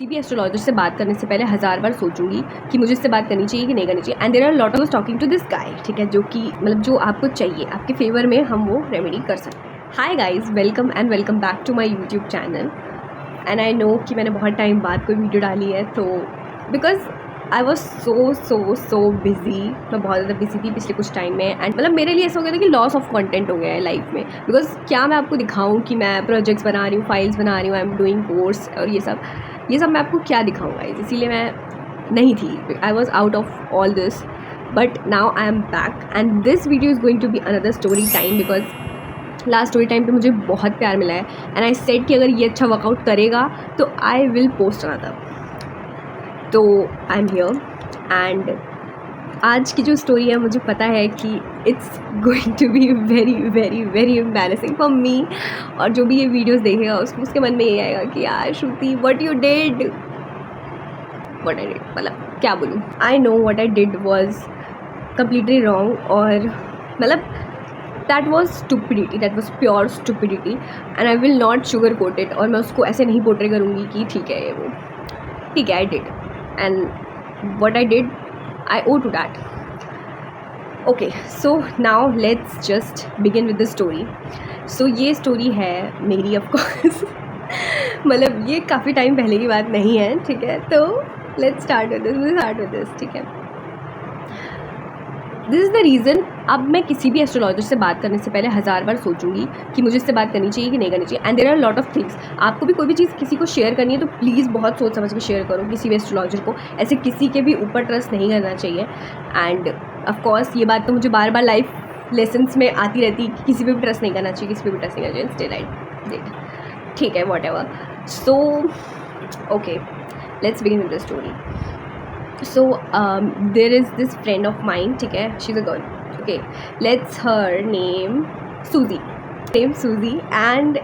किसी भी एस्ट्रोलॉजर से बात करने से पहले 1000 बार सोचूंगी कि मुझे इससे बात करनी चाहिए कि नहीं करनी चाहिए। And there are lot of talking to this guy, ठीक है, जो कि मतलब जो आपको चाहिए आपके फेवर में हम वो रेमेडी कर सकते हैं। Hi guys, welcome back to my YouTube channel. And I know कि मैंने बहुत टाइम बाद कोई वीडियो डाली है, तो because I was so busy, मैं बहुत ज़्यादा बिजी थी पिछले कुछ टाइम में। एंड मतलब मेरे लिए ऐसा हो गया था कि लॉस ऑफ कंटेंट हो गया है लाइफ में। बिकॉज क्या मैं आपको दिखाऊं कि मैं प्रोजेक्ट्स बना रही हूँ, फाइल्स बना रही हूँ, आई एम डूइंग कोर्स और ये सब मैं आपको क्या दिखाऊंगा, इसीलिए मैं नहीं थी, I was out of all this. But now I am back and this video is going to be another story time, because last story time पे मुझे बहुत प्यार मिला है। एंड आई सेड कि अगर ये अच्छा वर्कआउट करेगा तो आई विल पोस्ट अनदर। तो आई एम हियर एंड आज की जो स्टोरी है मुझे पता है कि it's going to be very embarrassing for me. और जो भी ये वीडियोस देखेगा उसके मन में ये आएगा कि यार श्रुति, व्हाट आई डिड, मतलब क्या बोलूँ। I know what I did was completely wrong, और मतलब that was stupidity, that was pure stupidity and I will not sugar coat it. और मैं उसको ऐसे नहीं पोर्ट्रे करूँगी कि ठीक है ये वो, ठीक है, I did and what I did I owe to that. Okay, so now let's just begin with the story. So ये स्टोरी है मेरी, of course. मतलब ये काफ़ी टाइम पहले की बात नहीं है, ठीक है। तो let's start with this, ठीक है। दिस इज़ द रीज़न अब मैं किसी भी एस्ट्रोलॉजर से बात करने से पहले 1000 बार सोचूंगी कि मुझे इससे बात करनी चाहिए कि नहीं करनी चाहिए। And there are lot of things, आपको भी कोई भी चीज़ किसी को शेयर करनी है तो प्लीज़ बहुत सोच समझ के शेयर करो किसी भी एस्ट्रोलॉजर को। ऐसे किसी के भी ऊपर ट्रस्ट नहीं करना चाहिए। एंड ऑफकोर्स ये बात तो मुझे बार बार लाइफ लेसन्स में आती रहती है कि किसी पर भी ट्रस्ट नहीं करना चाहिए, किसी पर भी ट्रस्ट नहीं करना चाहिए। स्टिल आई डिड, ठीक है, what ever. So okay, let's begin with the story. So there is this friend of mine, ठीक है, she's a girl, okay, let's her name Suzy, and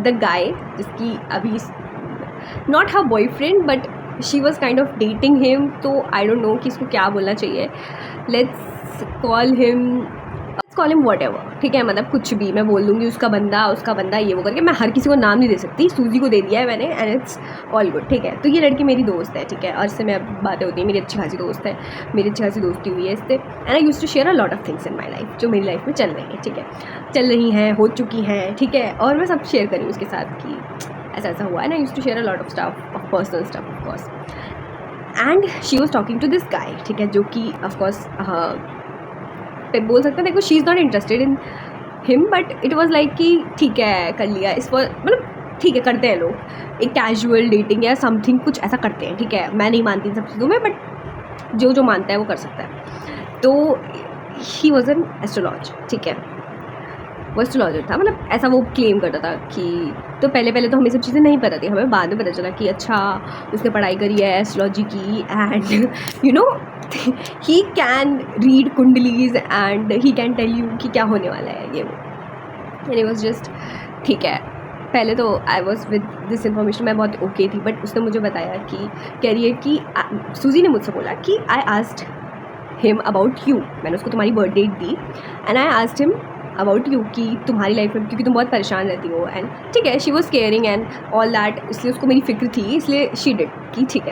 the guy जिसकी अभी not her boyfriend but she was kind of dating him, तो I don't know कि इसको क्या बोलना चाहिए, let's call him whatever, ठीक है, मतलब कुछ भी मैं बोल दूँगी, उसका बंदा ये वो करके। मैं हर किसी को नाम नहीं दे सकती, सूजी को दे दिया है मैंने एंड इट्स ऑल गुड, ठीक है। तो ये लड़की मेरी दोस्त है, ठीक है, और इससे मैं बातें होती हैं, मेरी अच्छी खासी दोस्त है, मेरी अच्छी खासी दोस्ती हुई है इससे। And I used to share a lot of things in my life जो मेरी लाइफ में चल रही है, ठीक है, चल रही हैं, हो चुकी हैं, ठीक है, और मैं सब शेयर करी उसके साथ कि ऐसा हुआ है ना। I used to share a lot of stuff, of personal stuff of course. And she was talking to this guy, ठीक है, जो कि ऑफकोर्स पे बोल सकते हैं, देखो she is not interested in him, but it was like कि ठीक है कर लिया, इस पर मतलब ठीक है करते हैं लोग, एक कैजुअल डेटिंग या समथिंग कुछ ऐसा करते हैं, ठीक है। मैं नहीं मानती इन सब चीज़ों में, बट जो मानता है वो कर सकता है। तो ही वॉज एन एस्ट्रोलॉजर, ठीक है, वो एस्ट्रोलॉजर था, मतलब ऐसा वो क्लेम करता था कि, तो पहले तो हमें सब चीज़ें नहीं पता थी, हमें बाद में पता चला कि अच्छा उसने पढ़ाई करी है एस्ट्रोलॉजी की and you know he can read kundlis and he can tell you कि क्या होने वाला है ये वो। एंड इट वाज जस्ट ठीक है। पहले तो I was with this information मैं बहुत ओके थी, बट उसने मुझे बताया कि कह रही है कि सूजी ने मुझसे बोला कि I asked him about you, मैंने उसको तुम्हारी बर्थ डेट दी and I asked him about you कि तुम्हारी लाइफ में, क्योंकि तुम बहुत परेशान रहती हो एंड ठीक है, she was caring and all that, इसलिए उसको मेरी फिक्र थी, इसलिए शी डिड कि ठीक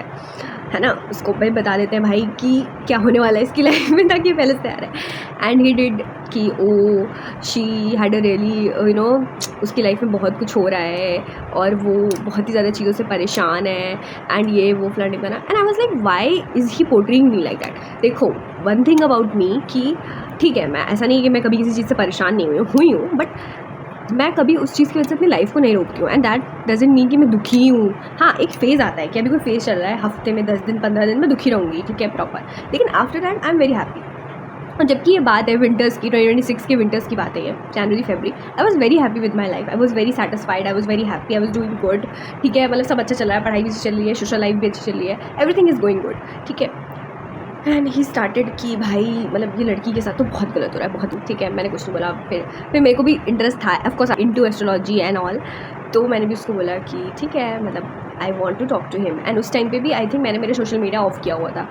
है ना, उसको भाई बता देते हैं भाई कि क्या होने वाला है इसकी लाइफ में, ताकि पहले से तैयार है। एंड ही डिड कि oh she had a really you know, उसकी लाइफ में बहुत कुछ हो रहा है और वो बहुत ही ज़्यादा चीज़ों से परेशान है एंड ये वो फ्लर्ट बना। And I was like why is he portraying me like that. देखो वन थिंग अबाउट मी कि ठीक है, मैं ऐसा नहीं कि मैं कभी किसी चीज़ से परेशान नहीं हुई हूँ, बट मैं कभी उस चीज़ की वजह से अपनी लाइफ को नहीं रोकती हूँ एंड दैट डजंट मीन कि मैं दुखी हूँ। हाँ, एक फेज़ आता है कि अभी कोई फेज़ चल रहा है, हफ्ते में 10 दिन 15 दिन मैं दुखी रहूँगी, ठीक है, प्रॉपर, लेकिन after that I am very happy. और जबकि ये बात है विंटर्स की, 2026 के विंटर्स की बात है ये, जनवरी फरवरी, I was very happy with my life, I was very satisfied, I was very happy, I was doing good, ठीक है, मतलब सब अच्छा चल रहा है, पढ़ाई भी अच्छी चल रही है, सोशल लाइफ भी अच्छी चल रही है, एवरीथिंग इज़ गोइंग गुड, ठीक है। एंड ही स्टार्टेड कि भाई मतलब ये लड़की के साथ तो बहुत गलत हो रहा है, बहुत, ठीक है, मैंने कुछ नहीं बोला। फिर मेरे को भी इंटरेस्ट था of course into astrology and all, तो मैंने भी उसको बोला कि ठीक है, मतलब I want to talk to him. And उस टाइम पे भी आई थिंक मैंने मेरे सोशल मीडिया ऑफ किया हुआ था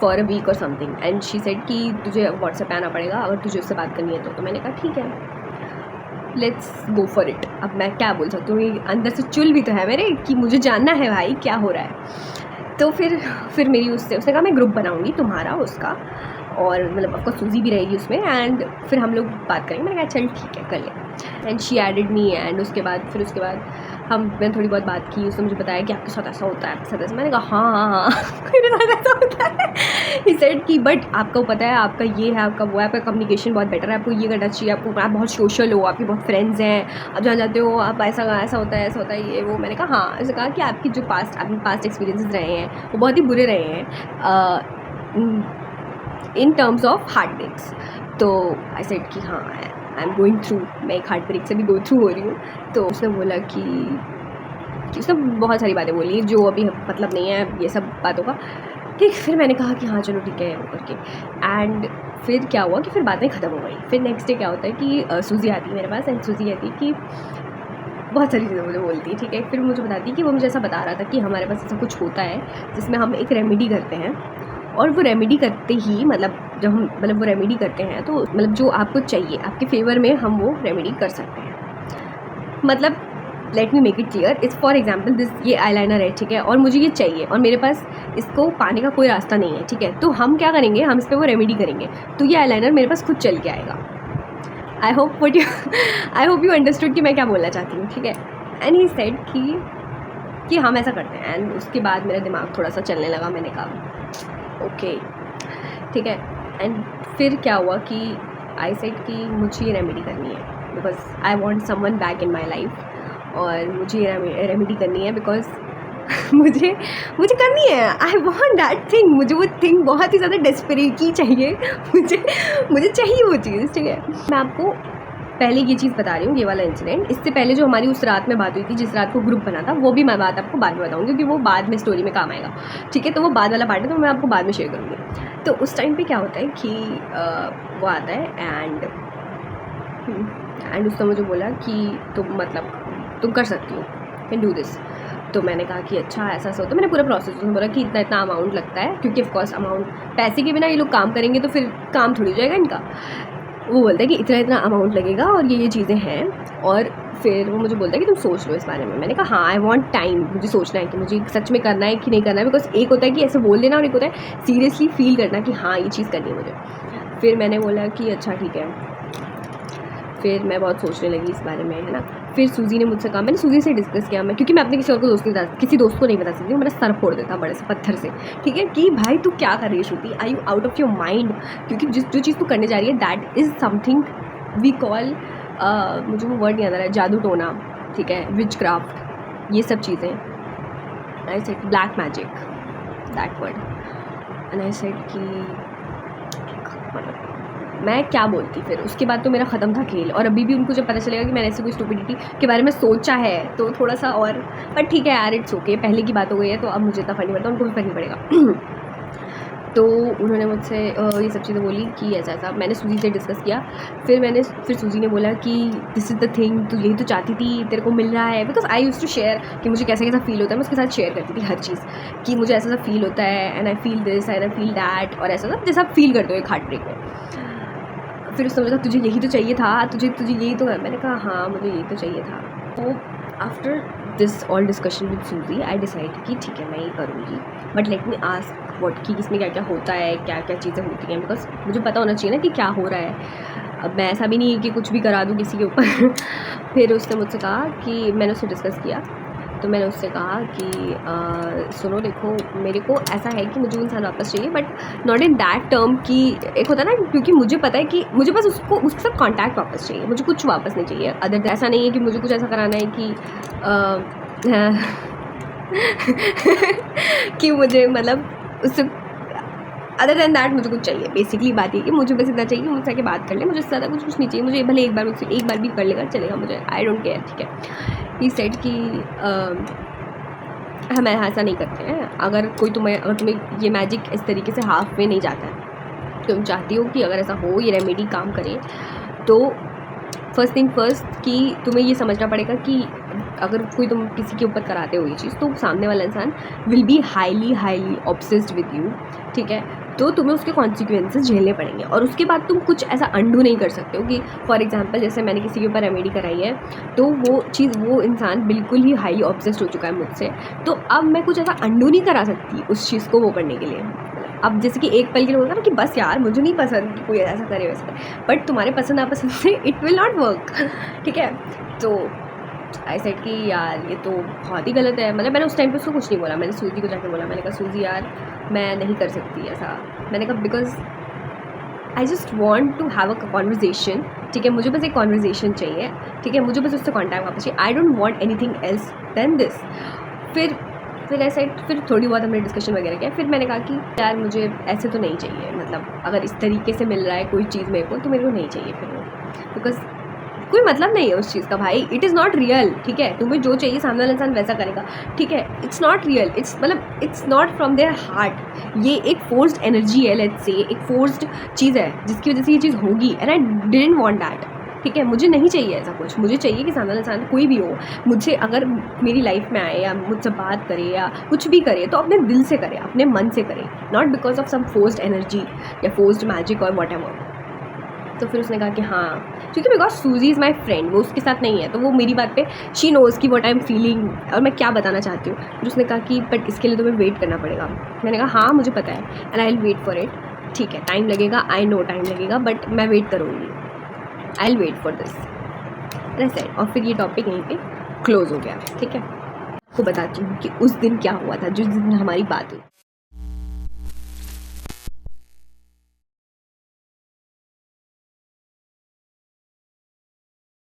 फॉर अ वीक और समथिंग, एंड शी सेड कि तुझे व्हाट्सएप पे आना पड़ेगा अगर तुझे उससे बात करनी है तो मैंने कहा ठीक है। Let's go for it. अब मैं क्या बोल सकती हूँ, ये अंदर से चुल भी तो है मेरे कि मुझे जानना है भाई क्या हो रहा है। तो फिर मेरी उसने कहा मैं ग्रुप बनाऊँगी तुम्हारा उसका, और मतलब आपको सूजी भी रहेगी उसमें, एंड फिर हम लोग बात करेंगे। मैंने कहा चल ठीक है कर ले, and she added me, and उसके बाद मैंने थोड़ी बहुत बात की। उसने मुझे बताया कि आपके साथ ऐसा होता है, आपके साथ ऐसा। मैंने कहा हाँ मेरे साथ ऐसा होता है। ही सेड कि बट आपको पता है आपका ये है, आपका वो है, आपका कम्युनिकेशन बहुत बेटर है, आपको ये करना चाहिए, आप बहुत सोशल हो, आपके बहुत फ्रेंड्स हैं, आप जहाँ जाते हो आप ऐसा होता है ये वो। मैंने कहा हाँ। उसने कहा कि आपकी जो पास्ट एक्सपीरियंसेस रहे हैं वो बहुत ही बुरे रहे हैं in terms of heart breaks. तो आई सेड कि हाँ आई एम गोइंग थ्रू, मैं एक हार्ट ब्रेक से भी गो थ्रू हो रही हूँ। तो उसने बोला कि उसने बहुत सारी बातें बोली जो अभी मतलब नहीं है ये सब बातों का। ठीक, फिर मैंने कहा कि हाँ चलो ठीक है वो करके। एंड फिर क्या हुआ कि फिर बातें ख़त्म हो गई। फिर नेक्स्ट डे क्या होता है कि सूजी आती है मेरे पास, एंड सूजी कहती है कि बहुत सारी चीज़ें मुझे बोलती है। ठीक है, फिर मुझे बताती है कि वो मुझे ऐसा बता रहा था कि हमारे पास ऐसा कुछ होता है जिसमें हम एक रेमेडी करते हैं, और वो रेमेडी करते ही जब हम वो रेमेडी करते हैं तो जो आपको चाहिए आपके फेवर में हम वो रेमेडी कर सकते हैं। Let me make it clear, it's for example this, ये आईलाइनर है ठीक है, और मुझे ये चाहिए और मेरे पास इसको पाने का कोई रास्ता नहीं है ठीक है, तो हम क्या करेंगे, हम इस पर वो रेमेडी करेंगे, तो ये आईलाइनर मेरे पास खुद चल के आएगा। आई होप यू अंडरस्टूड कि मैं क्या बोलना चाहती हूँ ठीक है। एंड ही सेड कि हम ऐसा करते हैं। एंड उसके बाद मेरा दिमाग थोड़ा सा चलने लगा। मैंने कहा ओके ठीक है। एंड फिर क्या हुआ कि आई सेड कि मुझे ये रेमेडी करनी है because I want someone back in my life, और मुझे रेमेडी करनी है बिकॉज मुझे करनी है। आई वॉन्ट दैट थिंग, मुझे वो थिंग बहुत ही ज़्यादा डेस्परेटली चाहिए। मुझे चाहिए वो चीज़ ठीक है। मैं आपको पहले ये चीज़ बता रही हूँ, ये वाला इंसिडेंट। इससे पहले जो हमारी उस रात में बात हुई थी, जिस रात को ग्रुप बना था, वो भी मैं बात आपको बाद में बताऊँगी क्योंकि वो बाद में स्टोरी में काम आएगा ठीक है। तो वो बाद वाला पार्ट है, तो मैं आपको बाद में शेयर करूँगी। तो उस टाइम पे क्या होता है कि वो आता है एंड उसने मुझे बोला कि तुम कर सकती हो, कैन डू दिस। तो मैंने कहा कि अच्छा ऐसा होता है। मैंने पूरा प्रोसेस उसने बोला कि इतना अमाउंट लगता है, क्योंकि ऑफकोर्स अमाउंट पैसे के बिना ये लोग काम करेंगे तो फिर काम थोड़ी हो जाएगा इनका। वो बोलता है कि इतना अमाउंट लगेगा और ये चीज़ें हैं, और फिर वो मुझे बोलता है कि तुम सोच लो इस बारे में। मैंने कहा हाँ आई वांट टाइम, मुझे सोचना है कि मुझे सच में करना है कि नहीं करना है, बिकॉज एक होता है कि ऐसे बोल देना और एक होता है सीरियसली फील करना कि हाँ ये चीज़ करनी है मुझे। फिर मैंने बोला कि अच्छा ठीक है। फिर मैं बहुत सोचने लगी इस बारे में है ना। फिर सूजी ने मुझसे कहा, मैंने सूजी से डिस्कस किया, मैं क्योंकि मैं अपने किसी दोस्त को नहीं बता सकती हूँ, मेरा सर फोड़ देता बड़े से पत्थर से ठीक है, कि भाई तू क्या कर रही है Shruti, I you out of your mind, क्योंकि जो चीज़ तू करने जा रही है that is something we call, मुझे वो वर्ड नहीं आ रहा है, जादू टोना ठीक है, विच क्राफ्ट, ये सब चीज़ें। I said black magic, that word. And I said कि मैं क्या बोलती। फिर उसके बाद तो मेरा ख़त्म था खेल, और अभी भी उनको जब पता चलेगा कि मैंने ऐसी कोई स्टुपिडिटी के बारे में सोचा है तो थोड़ा सा और, पर ठीक है यार इट्स ओके, पहले की बात हो गई है तो अब मुझे इतना फर्क नहीं पड़ता, उनको भी फर्क नहीं पड़ेगा। तो उन्होंने मुझसे ये सब चीज़ें बोली कि ऐसा मैंने सूजी से डिस्कस किया। फिर सूजी ने बोला कि दिस इज़ द थिंग, तो यही तो चाहती थी, तेरे को मिल रहा है। Because I use to share कि मुझे कैसा कैसा फील होता है, मैं उसके साथ शेयर करती थी हर चीज़ कि मुझे ऐसा फील होता है, and I feel this and I feel that, और ऐसा जैसा आप फील करते हो एक हार्ट ब्रेक में। फिर उसने बोला तुझे यही तो चाहिए था, तुझे यही तो है। मैंने कहा हाँ मुझे यही तो चाहिए था। तो after this all discussion with सूजी आई डिसाइड कि ठीक है मैं ये करूँगी, but let me ask what कि इसमें क्या क्या होता है, क्या क्या चीज़ें होती हैं, बिकॉज मुझे पता होना चाहिए ना कि क्या हो रहा है। अब मैं ऐसा भी नहीं है कि कुछ भी करा दूँ किसी के ऊपर। फिर उसने मुझसे कहा कि मैंने उससे डिस्कस किया, तो मैंने उससे कहा कि सुनो देखो मेरे को ऐसा है कि मुझे इंसान वापस चाहिए, but not in that term कि एक होता है ना, क्योंकि मुझे पता है कि मुझे बस उसके साथ कांटेक्ट वापस चाहिए, मुझे कुछ वापस नहीं चाहिए अदर। ऐसा नहीं है कि मुझे कुछ ऐसा कराना है कि कि मुझे उससे अदर दैन दैट मुझे कुछ चाहिए। बेसिकली बात ये कि मुझे बस इतना चाहिए कि मुझसे आके बात कर ले, मुझे ज़्यादा कुछ नहीं चाहिए। मुझे भले एक बार भी कर लेगा चलेगा, मुझे आई डोंट केयर ठीक है। ही सेड कि हम ऐसा नहीं करते हैं, अगर तुम्हें ये मैजिक इस तरीके से हाफ में नहीं जाता है, तुम चाहती हो कि अगर ऐसा हो ये रेमेडी काम करे, तो फर्स्ट थिंग फर्स्ट कि तुम्हें ये समझना पड़ेगा कि अगर कोई तुम किसी के ऊपर कराते हो ये चीज़, तो सामने वाला इंसान will be highly obsessed with you, ठीक है। तो तुम्हें उसके कॉन्सिक्वेंसेस झेलने पड़ेंगे और उसके बाद तुम कुछ ऐसा अंडू नहीं कर सकते हो कि फॉर एग्जांपल जैसे मैंने किसी के ऊपर रेमेडी कराई है, तो वो चीज़, वो इंसान बिल्कुल ही हाईली ऑब्सेस्ड हो चुका है मुझसे, तो अब मैं कुछ ऐसा अंडू नहीं करा सकती उस चीज़ को वो करने के लिए। अब जैसे कि एक पल के लिए होता है ना कि बस यार मुझे नहीं पसंद कि कोई ऐसा करे वैसा करे, बट तुम्हारे पसंद नापसंद से इट विल नॉट वर्क, ठीक है। तो आई सेड कि यार ये तो बहुत ही गलत है। मतलब मैंने उस टाइम पे उसको कुछ नहीं बोला, मैंने सूजी को जाके बोला, मैंने कहा सूजी यार मैं नहीं कर सकती ऐसा। मैंने कहा because I just want to have a conversation, ठीक है, मुझे बस एक कॉन्वर्जेशन चाहिए, ठीक है, मुझे बस उससे कॉन्टैक्ट वापस चाहिए, I don't want anything else than this. फिर ऐसा फिर थोड़ी बहुत हमने डिस्कशन वगैरह किया। फिर मैंने कहा कि यार मुझे ऐसे तो नहीं चाहिए, मतलब अगर इस तरीके से मिल रहा है कोई चीज़ मेरे को, तो मेरे को नहीं चाहिए फिर वो, बिकॉज कोई मतलब नहीं है उस चीज़ का भाई, इट इज़ नॉट रियल, ठीक है। तुम्हें जो चाहिए सामने वाला इंसान वैसा करेगा, ठीक है, इट्स नॉट रियल, इट्स मतलब it's not from their heart. ये एक फोर्स्ड एनर्जी है, लेट्स से एक फोर्स्ड चीज़ है जिसकी वजह से ये चीज़ होगी, and I didn't want that, ठीक है। मुझे नहीं चाहिए ऐसा कुछ, मुझे चाहिए कि सामने वाला इंसान कोई भी हो, मुझे अगर मेरी लाइफ में आए या मुझसे बात करे या कुछ भी करे तो अपने दिल से करे, अपने मन से करे, not because of some forced energy या फोर्स्ड मैजिक और वॉट एवर। तो फिर उसने कहा कि हाँ, क्योंकि बिकॉज सूजी इज़ माई फ्रेंड, वो उसके साथ नहीं है, तो वो मेरी बात पे शी नोज़ की वॉट आई एम फीलिंग और मैं क्या बताना चाहती हूँ। फिर उसने कहा कि बट इसके लिए तुम्हें वेट करना पड़ेगा। मैंने कहा हाँ मुझे पता है, and I will wait for it, ठीक है, टाइम लगेगा, आई नो टाइम लगेगा, बट मैं वेट करूँगी, I will wait for this, ऐसे। और फिर ये टॉपिक यहीं पे क्लोज़ हो गया, ठीक है। आपको बताती हूँ कि उस दिन क्या हुआ था, जिस दिन हमारी बात हुई।